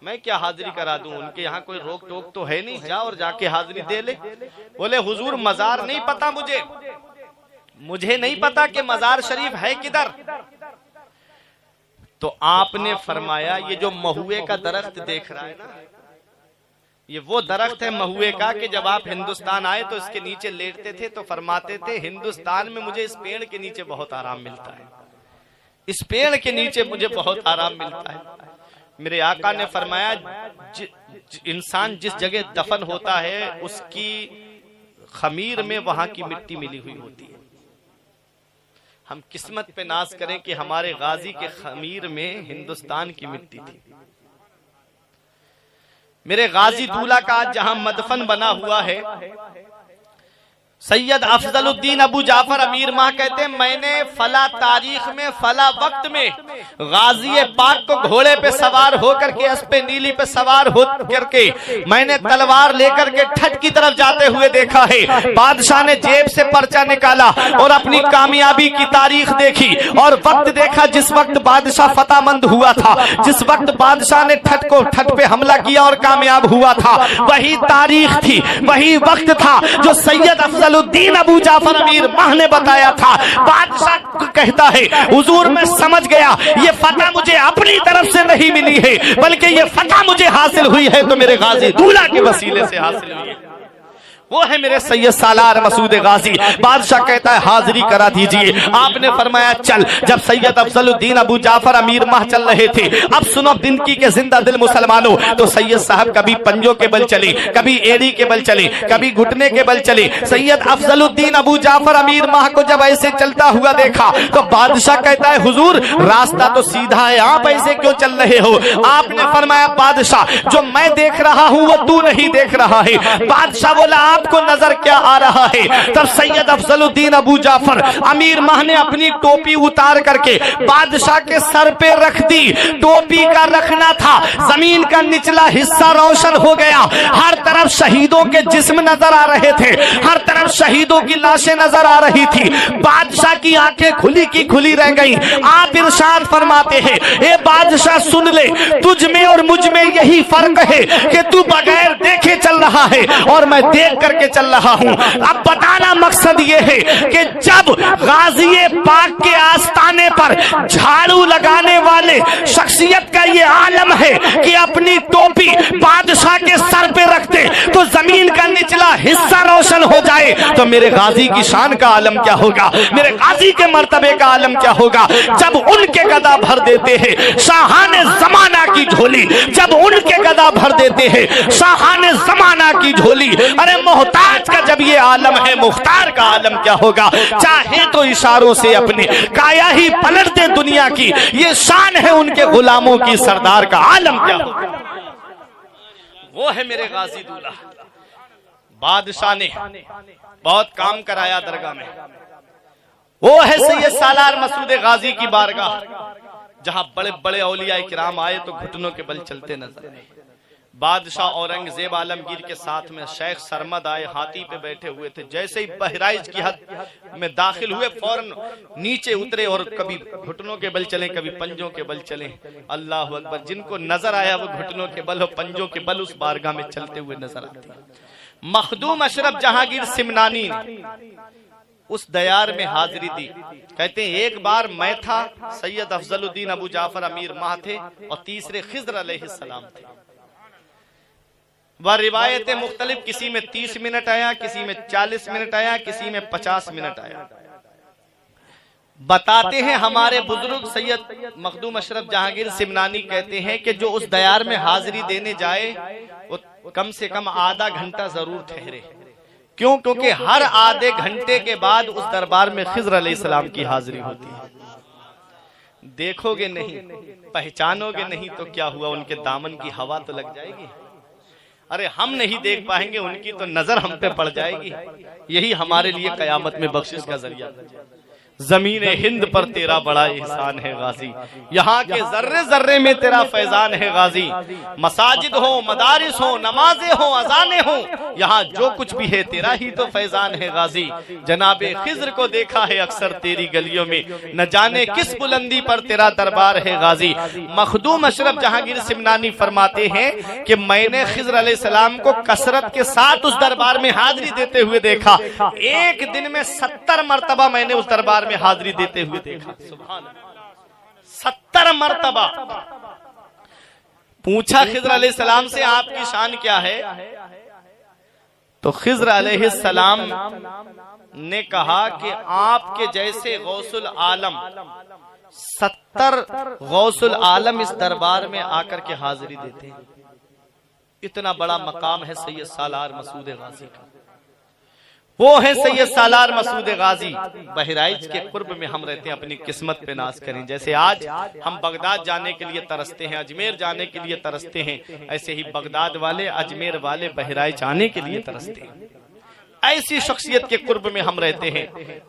میں کیا حاضری کرا دوں، ان کے یہاں کوئی روک ٹوک تو ہے نہیں، جا اور جا کے حاضری دے لے۔ بولے حضور مزار نہیں پتا مجھے نہیں پتا کہ مزار شریف ہے کدھر۔ تو آپ نے فرمایا یہ جو مہوے کا درخت دیکھ رہا ہے نا، یہ وہ درخت ہے مہوے کا کہ جب آپ ہندوستان آئے تو اس کے نیچے لیٹتے تھے تو فرماتے تھے ہندوستان میں مجھے اس پیڑ کے نیچے بہت آرام ملتا ہے، اس پیڑ کے نیچے مجھے بہت آرام ملتا ہے۔ میرے آقا نے فرمایا انسان جس جگہ دفن ہوتا ہے اس کی خمیر میں وہاں کی مٹی ملی ہوئی ہوتی ہے۔ ہم قسمت پہ ناز کریں کہ ہمارے غازی کے خمیر میں ہندوستان کی مٹی تھی۔ میرے غازی دولہ کا آج جہاں مدفن بنا ہوا ہے، سید افضل الدین ابو جعفر امیر ماہ کہتے ہیں میں نے فلا تاریخ میں فلا وقت میں غازی پاک کو گھوڑے پہ سوار ہو کر کے اسپِ نیلی پہ سوار ہو کر کے میں نے تلوار لے کر کے ٹھٹ کی طرف جاتے ہوئے دیکھا ہے۔ بادشاہ نے جیب سے پرچہ نکالا اور اپنی کامیابی کی تاریخ دیکھی اور وقت دیکھا جس وقت بادشاہ فتح مند ہوا تھا، جس وقت بادشاہ نے ٹھٹ پہ حملہ کیا اور کامیاب ہوا تھا، وہی تاریخ تھی، وہی وقت تھا جو سید افضل الدین ابو جعفر امیر ماہ نے بتایا تھا۔ بادشاہ کہتا ہے حضور میں سمجھ گیا یہ فتح مجھے اپنی طرف سے نہیں ملی ہے بلکہ یہ فتح مجھے حاصل ہوئی ہے تو میرے غازی دولہ کے وسیلے سے حاصل ہوئی ہے، وہ ہے میرے سید سالار مسعود غازی۔ بادشاہ کہتا ہے حاضری کرا دیجئے۔ آپ نے فرمایا چل۔ جب سید افضل الدین ابو جعفر امیر ماہ چل رہے تھے، اب سنو دنکی کے زندہ دل مسلمانوں، تو سید صاحب کبھی پنجوں کے بل چلے، کبھی ایڑی کے بل چلے، کبھی گھٹنے کے بل چلے۔ سید افضل الدین ابو جعفر امیر ماہ کو جب ایسے چلتا ہوا دیکھا تو بادشاہ کہتا ہے حضور راستہ تو سیدھا ہے، آپ ایسے کیوں چل رہے ہو؟ آپ نے فرمایا بادشاہ جو میں دیکھ رہا ہوں وہ تو نہیں دیکھ رہا ہے۔ بادشاہ بولا آپ کو نظر کیا آ رہا ہے؟ تب سید افضل الدین ابو جعفر امیر ماہ نے اپنی ٹوپی اتار کر کے بادشاہ کے سر پہ رکھ دی۔ ٹوپی کا رکھنا تھا، زمین کا نچلا حصہ روشن ہو گیا، ہر طرف شہیدوں کے جسم نظر آ رہے تھے، ہر طرف شہیدوں کی لاشیں نظر آ رہی تھی۔ بادشاہ کی آنکھیں کھلی کی کھلی رہ گئیں۔ آپ ارشاد فرماتے ہیں اے بادشاہ سن لے، تجھ میں اور مجھ میں یہی فرق ہے کہ تو بغیر دیکھے چل رہا ہے اور میں دیکھ کر کے چل رہا ہوں۔ اب بتانا مقصد یہ ہے کہ جب غازی پاک کے آستانے پر جھاڑو لگانے والے شخصیت کا یہ عالم ہے کہ اپنی ٹوپی بادشاہ کے سر پہ رکھتے تو زمین کا نچلا حصہ روشن ہو جائے تو میرے غازی کی شان کا عالم کیا ہوگا، میرے غازی کے مرتبے کا عالم کیا ہوگا۔ جب ان کے گدا بھر دیتے ہیں شاہان زمانہ کی جھولی، جب ان کے گدا بھر دیتے ہیں شاہان زمانہ کی جھولی، ارے محتاج کا جب یہ عالم ہے مختار کا عالم کیا ہوگا۔ چاہے تو اشاروں سے اپنے کایا ہی پلٹ دے دنیا کی، یہ شان ہے ان کے غلاموں کی، سردار کا عالم کیا ہوگا۔ وہ ہے میرے غازی دولہ۔ بادشاہ نے بہت کام کرایا درگاہ میں۔ وہ ہے سید سالار مسعود غازی کی بارگاہ، جہاں بڑے بڑے اولیاء کرام آئے تو گھٹنوں کے بل چلتے نظر آئے۔ بادشاہ اورنگزیب عالمگیر کے ساتھ میں شیخ سرمد آئے، ہاتھی پہ بیٹھے ہوئے تھے، جیسے ہی بہرائچ کی حد میں داخل ہوئے فوراً نیچے اترے اور کبھی گھٹنوں کے بل چلیں کبھی پنجوں کے بل چلیں۔ اللہ اکبر، جن کو نظر آیا وہ گھٹنوں کے بل اور پنجوں کے بل اس بارگاہ میں چلتے ہوئے نظر آتے ہیں۔ مخدوم اشرف جہانگیر سمنانی نے اس دیار میں حاضری دی، کہتے ہیں ایک بار میں تھا، سید افضل الدین ابو جعفر امیر ماہ تھے اور تیسرے خضر علیہ السلام تھے۔ وہ روایتیں مختلف، کسی میں 30 منٹ آیا، کسی میں 40 منٹ آیا، کسی میں 50 منٹ آیا۔ بتاتے ہیں ہمارے بزرگ سید مخدوم اشرف جہانگیر سمنانی کہتے ہیں کہ جو اس دیار میں حاضری دینے جائے وہ کم سے کم آدھا گھنٹہ ضرور ٹھہرے۔ کیوں؟ کیونکہ ہر آدھے گھنٹے کے بعد اس دربار میں خضر علیہ السلام کی حاضری ہوتی ہے۔ دیکھو گے نہیں، پہچانو گے نہیں تو کیا ہوا، ان کے دامن کی ہوا تو لگ جائے گی۔ ارے ہم نہیں دیکھ پائیں گے، ان کی تو نظر ہم پہ پڑ جائے گی۔ یہی ہمارے لیے قیامت میں بخشش کا ذریعہ۔ زمین ہند پر تیرا بڑا احسان ہے غازی، یہاں کے ذرے ذرے میں تیرا فیضان ہے غازی۔ مساجد ہوں، مدارس ہوں، نمازیں ہوں، اذانیں ہوں، یہاں جو کچھ بھی ہے تیرا ہی تو فیضان ہے غازی۔ جناب خضر کو دیکھا ہے اکثر تیری گلیوں میں، نہ جانے کس بلندی پر تیرا دربار ہے غازی۔ مخدوم اشرف جہانگیر سمنانی فرماتے ہیں کہ میں نے خضر علیہ السلام کو کثرت کے ساتھ اس دربار میں حاضری دیتے ہوئے دیکھا، ایک دن میں 70 مرتبہ میں نے اس دربار میں حاضری دیتے ہوئے دیکھا۔ سبحان اللہ، 70 مرتبہ۔ پوچھا خضر علیہ السلام سے آپ کی شان کیا ہے؟ تو خضر علیہ السلام نے کہا کہ آپ کے جیسے غوث العالم 70 غوث العالم اس دربار میں آ کر کے حاضری دیتے ہیں۔ اتنا بڑا مقام ہے سید سالار مسعود غازی کا۔ وہ ہے سید سالار مسعود غازی۔ بہرائچ کے قرب میں ہم رہتے ہیں، اپنی قسمت پہ ناز کریں۔ جیسے آج ہم بغداد جانے کے لیے ترستے ہیں، اجمیر جانے کے لیے ترستے ہیں، ایسے ہی بغداد والے، اجمیر والے بہرائچ آنے کے لیے ترستے ہیں۔ ऐसी शख्सियत के कुर्ब में हम रहते हैं।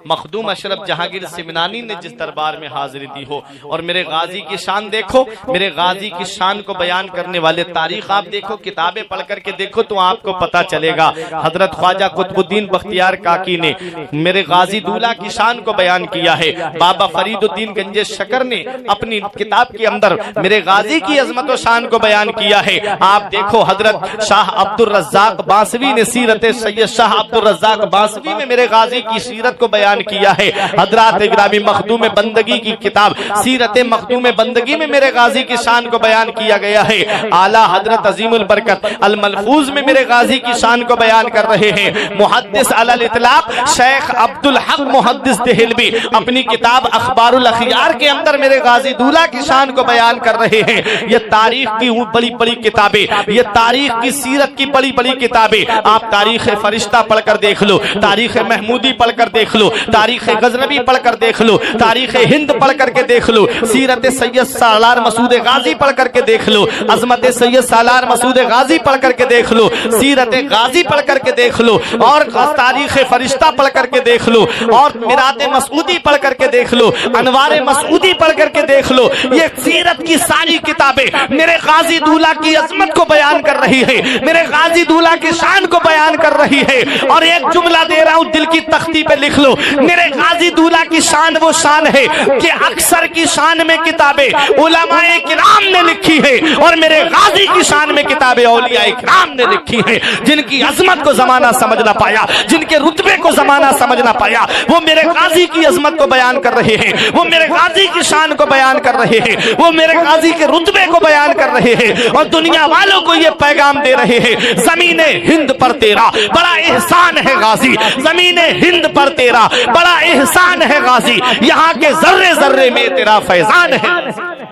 मखदूम अशरफ जहांगीर सिमनानी ने जिस दरबार में हाजिरी दी हो, और मेरे गाजी की शान देखो, मेरे गाजी की शान को बयान करने वाले तारीख आप देखो, किताबें पढ़ करके देखो तो आपको पता चलेगा। हजरत ख्वाजा कुतुबुद्दीन बख्तियार काकी ने मेरे गाजी दूल्हा की शान को बयान किया है। बाबा फरीदुद्दीन गंजे शकर ने अपनी किताब के अंदर मेरे गाजी की अजमत और शान को बयान किया है। आप देखो हजरत शाह अब्दुल रज़्ज़ाक़ बांसवी ने सीरत सैयद शाह अब्दुल रज़्ज़ाक़ बांसवी में मेरे गाजी की सीरत को बयान किया है। हजरत इग्रामी मखदूम बंदगी की किताब सीरत मखदूम बंदगी में मेरे गाजी की शान को बयान किया गया है। आला हजरत अजीमुल बरकत अल मलफूज में मेरे गाजी की शान को बयान कर रहे हैं। मुहद्दिस अलल इतलाक शेख अब्दुल हक मुहद्दिस देहलवी अपनी किताब अखबारुल अखियार के अंदर मेरे गाजी दूल्हा की शान को बयान कर रहे हैं। ये तारीख की बड़ी बड़ी किताबें, ये तारीख की सीरत की बड़ी बड़ी किताबें, आप तारीख फरिश्ता पढ़कर देख लो, तारीख महमूदी पढ़कर देख लो, तारीख गजनवी पढ़कर देख लो, तारीख हिंद पढ़ करके देख लो, सीरत सैयद सालार मसूद गाजी पढ़ करके देख लो, अजमत सैयद सालार मसूद गाजी पढ़ करके देख लो, सीरत गाजी पढ़ करके देख लो, और तारीख फरिश्ता पढ़ करके देख लो, और मिरात मसूदी पढ़ करके देख लो, अनवार मसूदी पढ़ करके देख लो। ये सीरत की सारी किताबें मेरे गाजी दूल्हा की अजमत को बयान कर रही है, मेरे गाजी दूल्हा की शान को बयान कर रही है। और एक जुमला दे रहा हूं, दिल की तख्ती पे लिख लो, मेरे गाजी दूल्हा की शान वो शान है कि अक्सर की शान में किताबें उलमाए किराम ने लिखी है, और मेरे गाजी की शान में किताबें औलियाए किराम ने लिखी है। जिनकी अजमत को जमाना समझ ना पाया, जिनके रुतबे को जमाना समझ ना पाया, वो मेरे गाजी की अजमत को बयान कर रहे हैं, वो मेरे गाजी की शान को बयान कर रहे हैं, वो मेरे गाजी के रुतबे को बयान कर रहे हैं, और दुनिया वालों को ये पैगाम दे रहे हैं, ज़मीने हिंद पर तेरा बड़ा एहसान है गाजी, ज़मीने हिंद पर तेरा बड़ा एहसान है गाजी, यहाँ के जर्रे जर्रे में तेरा फैजान है।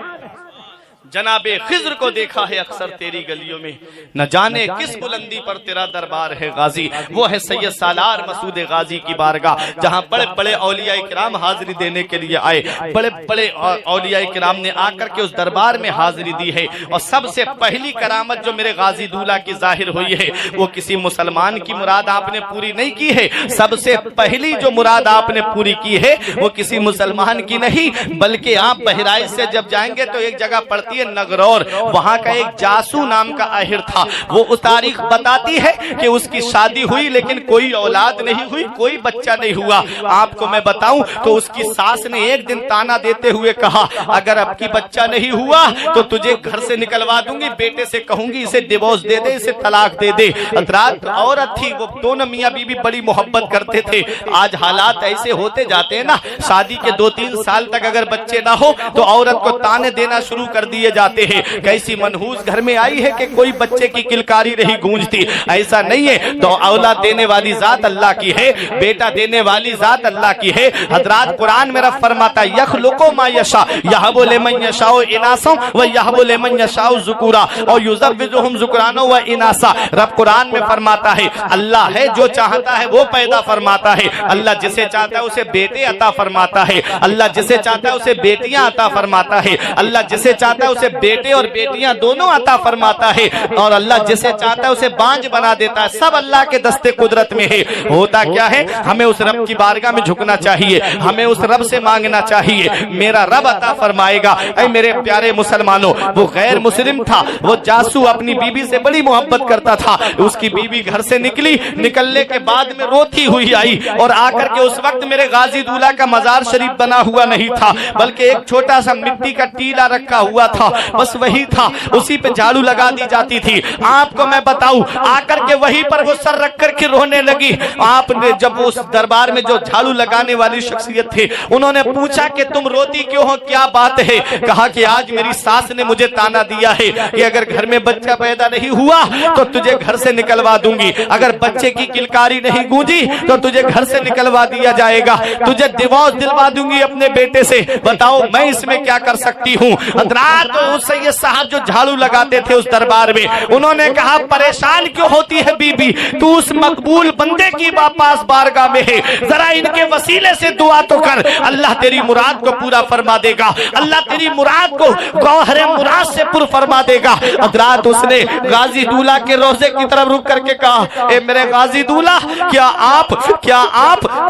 जनाबे खिज्र को देखा है अक्सर तेरी गलियों में, न जाने किस बुलंदी पर तेरा दरबार है गाजी। वो है सैयद सालार मसूद गाजी की बारगाह, जहां बड़े बड़े औलिया किराम हाजिरी देने के लिए आए, बड़े बड़े औलिया किराम ने आकर के उस दरबार में हाजिरी दी है। और सबसे पहली करामत जो मेरे गाजी दूल्हा की जाहिर हुई है, वो किसी मुसलमान की मुराद आपने पूरी नहीं की है, सबसे पहली जो मुराद आपने पूरी की है वो किसी मुसलमान की नहीं, बल्कि आप बहराइच से जब जाएंगे तो एक जगह पड़ती नगरौर, वहां का एक जासू नाम का आहिर था। वो उस तारीख बताती है कि उसकी शादी हुई लेकिन कोई औलाद नहीं हुई, कोई बच्चा नहीं हुआ। आपको मैं बताऊं तो उसकी सास ने एक दिन ताना देते हुए कहा, अगर अब की बच्चा नहीं हुआ तो तुझे घर से निकलवा दूंगी, बेटे से कहूंगी इसे डिवोर्स दे दे, इसे तलाक दे दे। रात औरत थी, वो दोनों मियां बीवी बड़ी मोहब्बत करते थे। आज हालात ऐसे होते जाते हैं ना, शादी के 2-3 साल तक अगर बच्चे ना हो तो औरत को ताने देना शुरू कर दिए जाते हैं। कैसी मनहूस घर में आई है कि कोई बच्चे की किलकारी नहीं गूंजती। ऐसा नहीं है, तो औलाद देने वाली जात अल्लाह की है, बेटा देने वाली जात अल्लाह की है। हजरात कुरान में रब फरमाता है, यखलुकु मा यशा यहबु लिमन यशाउ इनासा व यहबु लिमन यशाउ ज़ुकुरा और युज़व्विजुहुम ज़ुकुराना व इनासा। रब कुरान में फरमाता है, अल्लाह है जो चाहता है वो पैदा फरमाता है। अल्लाह जिसे चाहता है उसे बेटे अता फरमाता है, अल्लाह जिसे चाहता है उसे बेटियां अता फरमाता है, अल्लाह जिसे चाहता है उसे बेटे और बेटियां दोनों अता फरमाता है, और अल्लाह जिसे चाहता है उसे बांझ बना देता है। सब अल्लाह के दस्ते कुदरत में है। होता क्या है, हमें उस रब की बारगाह में झुकना चाहिए, हमें उस रब से मांगना चाहिए, मेरा रब अता फरमाएगा। ऐ मेरे प्यारे मुसलमानों, वो गैर मुस्लिम था, वो जासू अपनी बीवी से बड़ी मोहब्बत करता था। उसकी बीवी घर से निकली, निकलने के बाद में रोती हुई आई, और आकर के उस वक्त मेरे गाजी दूल्हा का मजार शरीफ बना हुआ नहीं था, बल्कि एक छोटा सा मिट्टी का टीला रखा हुआ था, बस वही था, उसी पे झाड़ू लगा दी जाती थी। आपको मैं बताऊं, आकर के वहीं पर वो सर रख कर के रोने लगी। आपने जब उस दरबार में जो झाड़ू लगाने वाली शख्सियत थे, उन्होंने पूछा कि तुम रोती क्यों हो, क्या बात है? कहा कि आज मेरी सास ने मुझे ताना दिया है कि अगर घर में बच्चा पैदा नहीं हुआ तो तुझे घर से निकलवा दूंगी, अगर बच्चे की किलकारी नहीं गूंजी तो तुझे घर से निकलवा दिया जाएगा, तुझे डिवोर्स दिलवा दूंगी अपने बेटे से। बताओ मैं इसमें क्या कर सकती हूँ? रात सैयद साहब जो झाड़ू लगाते थे उस दरबार में, उन्होंने कहा परेशान क्यों होती है बीबी, तू उस मकबूल बंदे की पास बारगाह में है, जरा इनके वसीले से दुआ तो कर, अल्लाह तेरी मुराद को पूरा फरमा देगा, अल्लाह तेरी मुराद को गौहरे मुराद से पूरा फरमा देगा। हजरात उसने गाजी दूल्हा के रोजे की तरफ रुक करके कहा, ए मेरे गाजी दूल्हा, क्या आप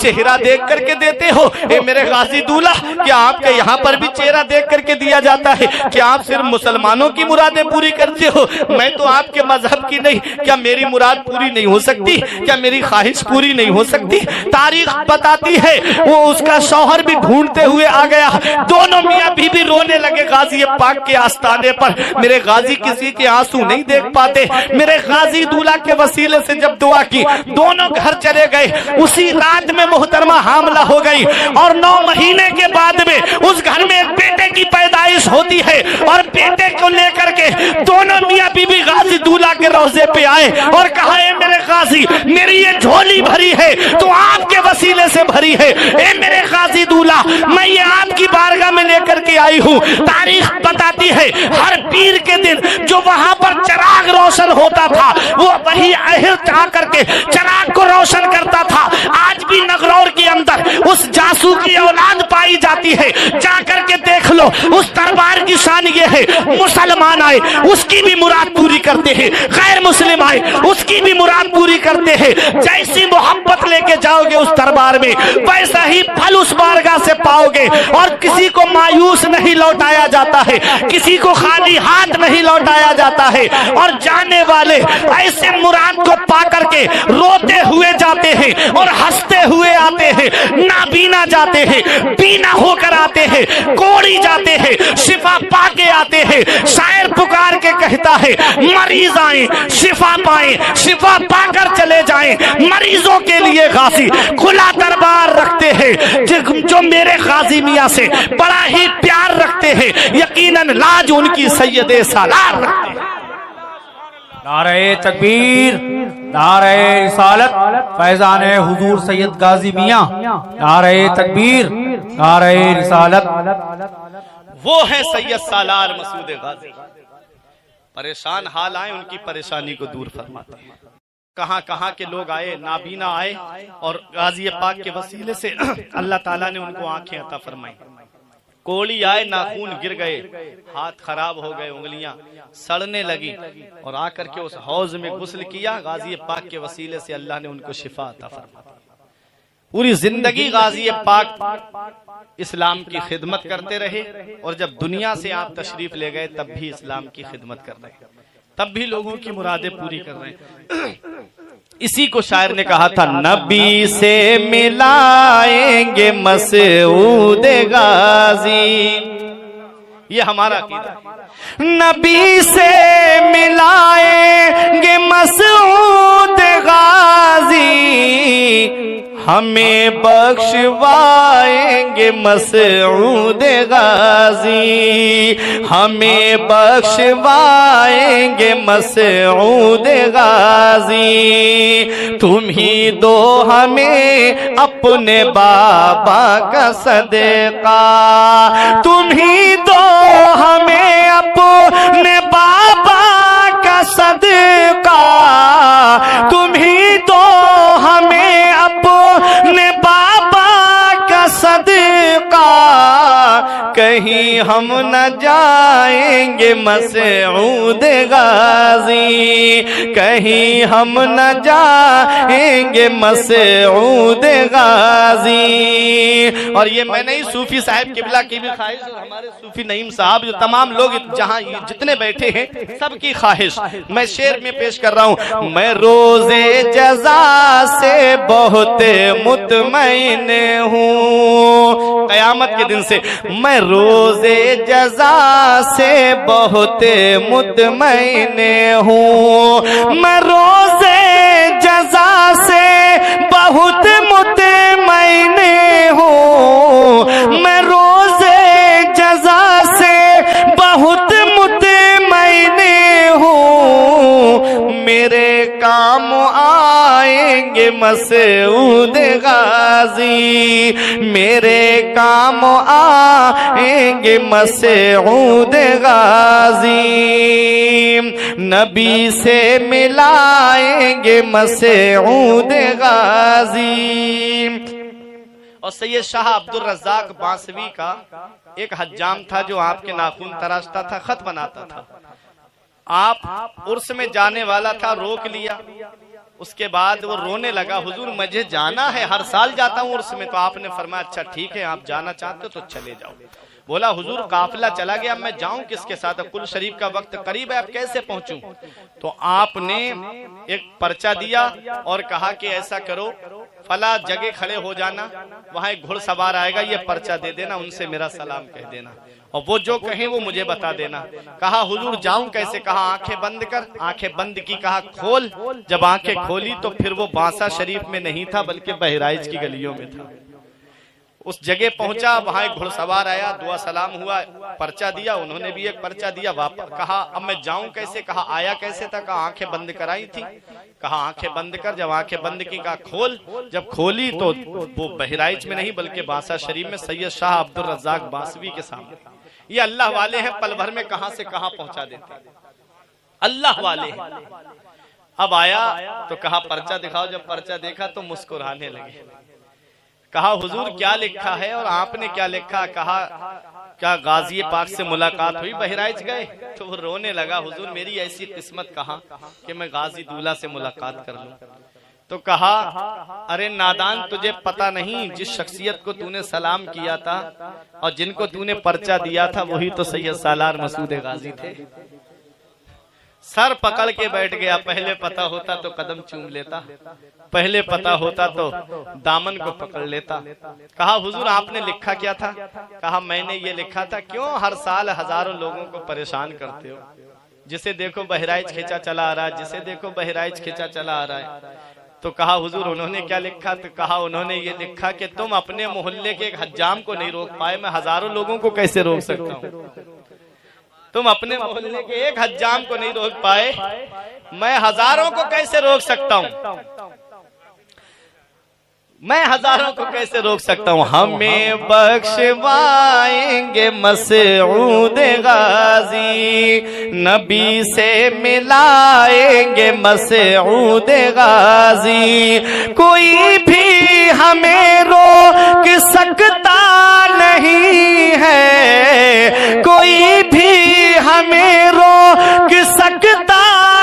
चेहरा देख करके देते हो? ए मेरे गाजी दूल्हा, क्या आपके यहाँ पर भी चेहरा देख करके दिया जाता है? क्या आप सिर्फ मुसलमानों की मुरादें पूरी करते हो? मैं तो आपके मजहब की नहीं, क्या मेरी मुराद पूरी नहीं हो सकती? क्या मेरी ख्वाहिश पूरी नहीं हो सकती? तारीख बताती है वो उसका शौहर भी ढूंढते हुए आ गया, दोनों मियां बीबी रोने लगे गाजी पाक के आस्ताने पर। मेरे गाजी किसी के आंसू नहीं देख पाते, मेरे गाजी दूल्हा के वसीले से जब दुआ की, दोनों घर चले गए। उसी रात में मोहतरमा हामला हो गई और 9 महीने के बाद में उस घर में एक बेटे की पैदाइश होती है और बेटे को लेकर के दोनों मियां बीबी गाजी दूल्हा के रोजे पे आए और कहा, ए मेरे गाजी, मेरी ये झोली भरी है तो आपके वसीले से भरी है, ए मेरे गाजी दूल्हा, मैं ये आपकी बारगाह में लेकर के आई हूँ। तारीख बताती है हर पीर के दिन जो वहां पर चराग रोशन होता था, वो वही अहिर चाह करके चराग को रोशन करता था। आज भी नगरौर के अंदर उस जासू की औलाद पाई जाती है, जाकर के देख लो। उस दरबार की शान ये है, मुसलमान आए उसकी भी मुराद पूरी करते हैं, गैर मुस्लिम आए उसकी भी मुराद पूरी करते हैं। जैसी मोहब्बत लेके जाओगे उस दरबार में, वैसा ही फल उस बारगाह से पाओगे। और किसी को मायूस नहीं लौटाया जाता है, किसी को खाली हाथ नहीं लौटाया जाता है। और जाने वाले ऐसे मुराद को पा करके रोते हुए जाते हैं और हंसते हुए आते हैं, नाबीना जाते हैं, बीना होकर आते हैं, कोड़ी जाते हैं, शिफा पाके आते हैं। शायर पुकार के कहता है, मरीज आए शिफा पाए, शिफा पाकर चले जाएं। मरीजों के लिए गाजी खुला दरबार रखते हैं, जो मेरे गाजी मियां से बड़ा ही प्यार रखते हैं, यकीनन लाज उनकी सैयदे सालार रखते हैं। नारे तकबीर, नारे रिसालत, फैजान हुजूर सैयद गाजी मियां, नारे तकबीर, नारे रिसालत। वो है सैयद सालार मसूद गाजी, परेशान हाल आए उनकी परेशानी को दूर फरमाते हैं। कहां कहां के लोग आए, नाबीना आए और गाजी पाक के वसीले से अल्लाह ताला ने उनको आंखें अता फरमाई। कोड़ी आए, नाखून गिर गए, हाथ खराब हो गए, उंगलियां सड़ने लगी और आकर के उस हौज में गुस्ल किया। गाजी पाक के वसीले से अल्लाह ने उनको शिफा अता फरमाई। पूरी जिंदगी गाजी पाक इस्लाम की खिदमत करते रहे और जब दुनिया से आप तशरीफ ले गए तब भी इस्लाम की खिदमत कर रहे, तब भी लोगों की मुरादें पूरी कर रहे। इसी को शायर ने कहा था, नबी से मिलाएंगे मसूद गाजी, ये हमारा अकीदा, नबी से मिलाएंगे मसूद गाजी, हमें बख्शवाएंगे मसूद गाजी, हमें बख्शवाएंगे मसूद गाजी। तुम ही दो हमें अपने बाबा का सदका, तुम ही दो हमें अपने बाबा का सदका, तुम ही दो हमें अपने बाबा का सदका, कहीं हम न जाएंगे मसूद गाजी, कहीं हम न जाएंगे मसूद गाजी। और ये मैं नहीं, सूफी साहब किबला की भी ख्वाहिश और हमारे सूफी नईम साहब, जो तमाम लोग जहां जितने बैठे हैं सबकी ख्वाहिश मैं शेर में पेश कर रहा हूं। मैं रोजे जज़ा से बहुत मुतमईन हूँ, क़यामत के दिन से मैं रोजे जज़ा से बहुत मुतमईन हूँ, मैं रोजे जज़ा से बहुत मुतमईन हूँ, मैं रोजे जज़ा से बहुत मुतमईन हूँ। मेरे काम आए آئیں گے مسعود غازی، میرے کام آئیں گے مسعود غازی، نبی سے ملائیں گے مسعود غازی۔ اور سید شاہ عبد الرزاق بانسوی کا ایک حجام تھا جو آپ کے ناخن تراشتا تھا، خط بناتا تھا۔ آپ عرس میں جانے والا تھا، روک لیا۔ اس کے بعد وہ رونے لگا، حضور مجھے جانا ہے، ہر سال جاتا ہوں عرس میں۔ تو آپ نے فرمایا اچھا ٹھیک ہے، آپ جانا چاہتے تو چلے جاؤ۔ بولا حضور قافلہ چلا گیا، میں جاؤں کس کے ساتھ؟ کل شریف کا وقت قریب ہے، اب کیسے پہنچوں؟ تو آپ نے ایک پرچہ دیا اور کہا کہ ایسا کرو، فلاں جگہ کھڑے ہو جانا، وہاں ایک گھڑ سوار آئے گا، یہ پرچہ دے دینا، ان سے میرا سلام کہہ دینا، اور وہ جو کہیں وہ مجھے بتا دینا۔ کہا حضور جاؤں کیسے؟ کہا آنکھیں بند کر۔ آنکھیں بند کی، کہا کھول۔ جب آنکھیں کھولی تو پھر وہ بانسا شریف میں نہیں تھا بلکہ بہرائچ کی گلیوں میں تھا۔ اس جگہ پہنچا، وہاں ایک گھڑ سوار آیا، دعا سلام ہوا، پرچہ دیا، انہوں نے بھی ایک پرچہ دیا، واپس کہا اب میں جاؤں کیسے؟ کہا آیا کیسے تھا؟ کہا آنکھیں بند کرائی تھی۔ کہا آنکھیں بند کر۔ جب آنکھیں بند کی، کہا کھول۔ جب کھولی تو وہ بہرائچ میں نہیں بلکہ بانسا شریف میں سید شاہ عبد الرزاق بانسوی کے سامنے۔ یہ اللہ والے ہیں، پل بھر میں کہاں سے کہاں پہنچا دیتے ہیں، اللہ والے ہیں۔ اب آیا تو کہا پرچہ دکھاؤ۔ جب پرچہ دیکھا تو مسکرانے لگے۔ کہا حضور کیا لکھا ہے اور آپ نے کیا لکھا؟ کہا کیا غازی پاک سے ملاقات ہوئی؟ بہرائچ گئے؟ تو وہ رونے لگا، حضور میری ایسی قسمت کہاں کہ میں غازی دولہ سے ملاقات کر لوں۔ تو کہا ارے نادان، تجھے پتہ نہیں جس شخصیت کو تو نے سلام کیا تھا اور جن کو تو نے پرچہ دیا تھا وہی تو سید سالار مسعود غازی تھے۔ سر پکڑ کے بیٹھ گیا، پہلے پتہ ہوتا تو قدم چوم لیتا، پہلے پتہ ہوتا تو دامن کو پکڑ لیتا۔ کہا حضور آپ نے لکھا کیا تھا؟ کہا میں نے یہ لکھا تھا، کیوں ہر سال ہزاروں لوگوں کو پریشان کرتے ہو؟ جسے دیکھو بہرائچ کھینچا چلا آ رہا ہے، جسے دیکھو بہرائچ کھینچا چلا آ رہا ہے۔ تو کہا حضور انہوں نے کیا لکھا؟ تو کہا انہوں نے یہ لکھا کہ تم اپنے محلے کے ایک حجام کو نہیں روک پائے، میں ہزاروں لوگوں کو کیسے روک سکتا ہوں؟ تم اپنے محلے کے ایک حجام کو نہیں روک پائے، میں ہزاروں کو کیسے روک سکتا ہوں؟ میں ہزاروں کو کیسے روک سکتا ہوں؟ ہمیں بخشوائیں گے مسعود غازی، نبی سے ملائیں گے مسعود غازی، کوئی بھی ہمیں روک سکتا نہیں ہے، کوئی بھی ہمیں روک سکتا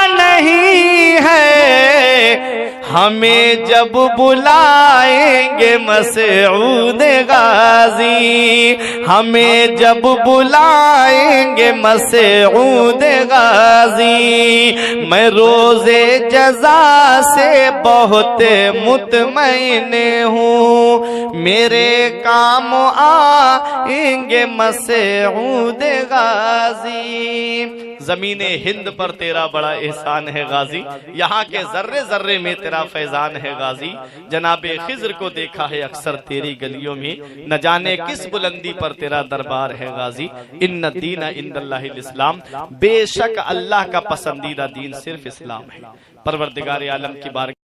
نہیں ہے، ہمیں جب بلائیں گے مسعود غازی، ہمیں جب بلائیں گے مسعود غازی، میں روز جزا سے بہت مطمئن ہوں، میرے کام آئیں گے مسعود غازی۔ زمین ہند پر تیرا بڑا احسان ہے غازی، یہاں کے ذرے ذرے میں تیرا فیضان ہے غازی، جناب خضر کو دیکھا ہے اکثر تیری گلیوں میں، نہ جانے کس بلندی پر تیرا دربار ہے غازی، ان الدین عند اللہ الاسلام، بے شک اللہ کا پسندیدہ دین صرف اسلام ہے۔ پروردگار عالم کی بارگاہ